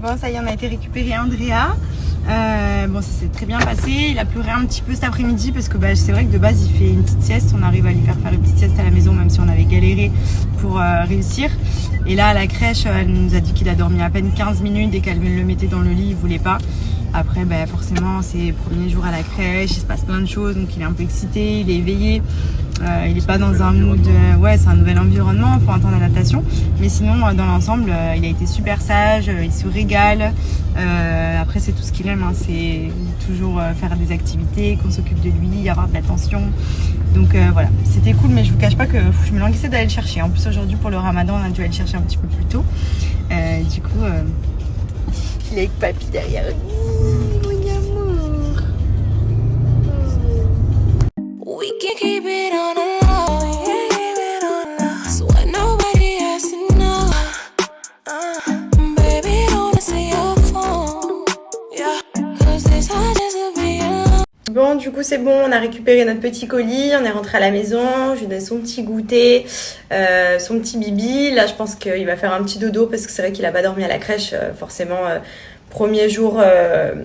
Bon, ça y est, on a été récupérer Andrea. Bon, ça s'est très bien passé. Il a pleuré un petit peu cet après-midi parce que c'est vrai que de base, il fait une petite sieste. On arrive à lui faire une petite sieste à la maison, même si on avait galéré pour réussir. Et là, à la crèche, elle nous a dit qu'il a dormi à peine 15 minutes et qu'elle le mettait dans le lit, il voulait pas. Après, forcément, c'est les premiers jours à la crèche, il se passe plein de choses, donc il est un peu excité, il est éveillé. Il n'est pas dans un mood, c'est un nouvel environnement, il faut un temps d'adaptation. Mais sinon, dans l'ensemble, il a été super sage, il se régale. Après, c'est tout ce qu'il aime, hein, c'est toujours faire des activités, qu'on s'occupe de lui, avoir de l'attention. Donc voilà, c'était cool, mais je vous cache pas que je me languissais d'aller le chercher. En plus, aujourd'hui, pour le ramadan, on a dû aller le chercher un petit peu plus tôt. Du coup, il est avec papy derrière lui. Mon amour. We can keep it on the low, yeah, keep it on the low, so what nobody has to know. Baby, don't wanna see your phone, yeah, cause this heart just to be alone. Bon, du coup, c'est bon, on a récupéré notre petit colis, on est rentré à la maison, je lui ai donné son petit goûter, son petit bibi. Là, je pense qu'il va faire un petit dodo parce que c'est vrai qu'il a pas dormi à la crèche, forcément. Premier jour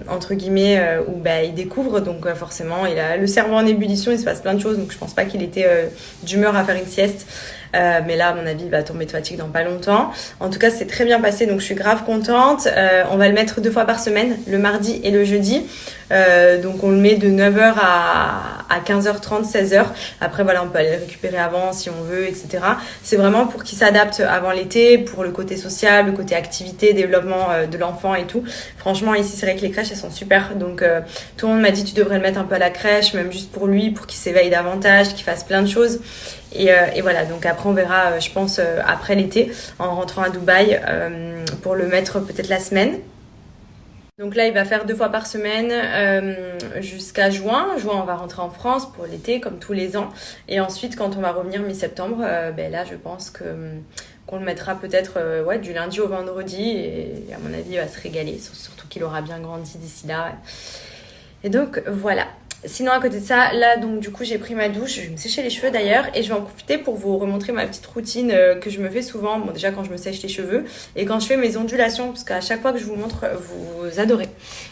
entre guillemets où il découvre, donc forcément il a le cerveau en ébullition, il se passe plein de choses, donc je pense pas qu'il était d'humeur à faire une sieste, mais là à mon avis il va tomber de fatigue dans pas longtemps. En tout cas c'est très bien passé, donc je suis grave contente. On va le mettre 2 fois par semaine, le mardi et le jeudi, donc on le met de 9h à 15h30, 16h. Après voilà, on peut aller le récupérer avant si on veut, etc. C'est vraiment pour qu'il s'adapte avant l'été, pour le côté social, le côté activité, développement de l'enfant et tout. Franchement ici c'est vrai que les crèches elles sont super, donc tout le monde m'a dit tu devrais le mettre un peu à la crèche, même juste pour lui, pour qu'il s'éveille davantage, qu'il fasse plein de choses. Et voilà, donc après on verra, je pense après l'été, en rentrant à Dubaï, pour le mettre peut-être la semaine. Donc là, il va faire 2 fois par semaine jusqu'à juin. Juin, on va rentrer en France pour l'été, comme tous les ans. Et ensuite, quand on va revenir mi-septembre, là, je pense qu'on le mettra peut-être du lundi au vendredi. Et à mon avis, il va se régaler, surtout qu'il aura bien grandi d'ici là. Et donc, voilà. Sinon, à côté de ça, là, donc du coup, j'ai pris ma douche. Je vais me sécher les cheveux d'ailleurs. Et je vais en profiter pour vous remontrer ma petite routine que je me fais souvent. Bon, déjà, quand je me sèche les cheveux et quand je fais mes ondulations. Parce qu'à chaque fois que je vous montre, vous adorez.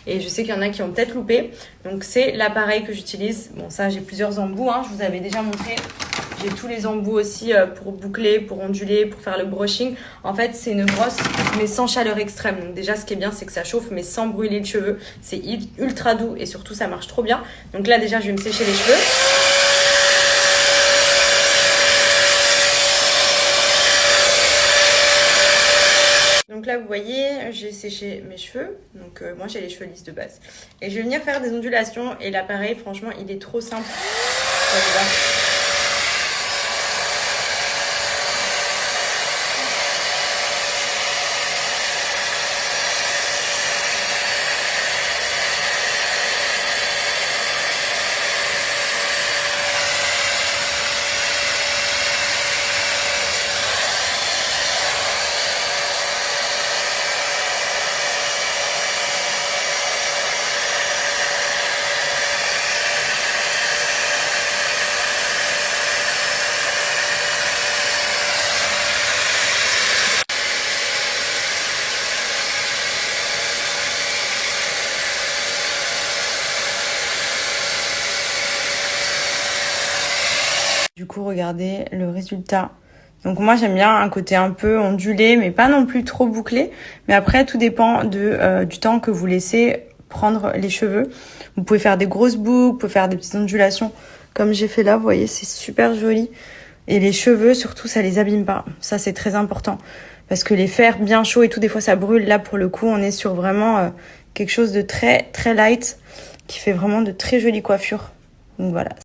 Et je sais qu'il y en a qui ont peut-être loupé. Donc, c'est l'appareil que j'utilise. Bon, ça, j'ai plusieurs embouts. Hein, je vous avais déjà montré. J'ai tous les embouts aussi pour boucler, pour onduler, pour faire le brushing. En fait, c'est une brosse, mais sans chaleur extrême. Donc déjà, ce qui est bien, c'est que ça chauffe, mais sans brûler le cheveu. C'est ultra doux et surtout, ça marche trop bien. Donc là, déjà, je vais me sécher les cheveux. Donc là, vous voyez, j'ai séché mes cheveux. Donc moi, j'ai les cheveux lisses de base. Et je vais venir faire des ondulations. Et l'appareil, franchement, il est trop simple. Du coup, regardez le résultat. Donc moi, j'aime bien un côté un peu ondulé, mais pas non plus trop bouclé. Mais après, tout dépend du temps que vous laissez prendre les cheveux. Vous pouvez faire des grosses boucles, vous pouvez faire des petites ondulations comme j'ai fait là. Vous voyez, c'est super joli. Et les cheveux, surtout, ça les abîme pas. Ça, c'est très important. Parce que les faire bien chauds et tout, des fois, ça brûle. Là, pour le coup, on est sur vraiment quelque chose de très, très light qui fait vraiment de très jolies coiffures. Donc voilà.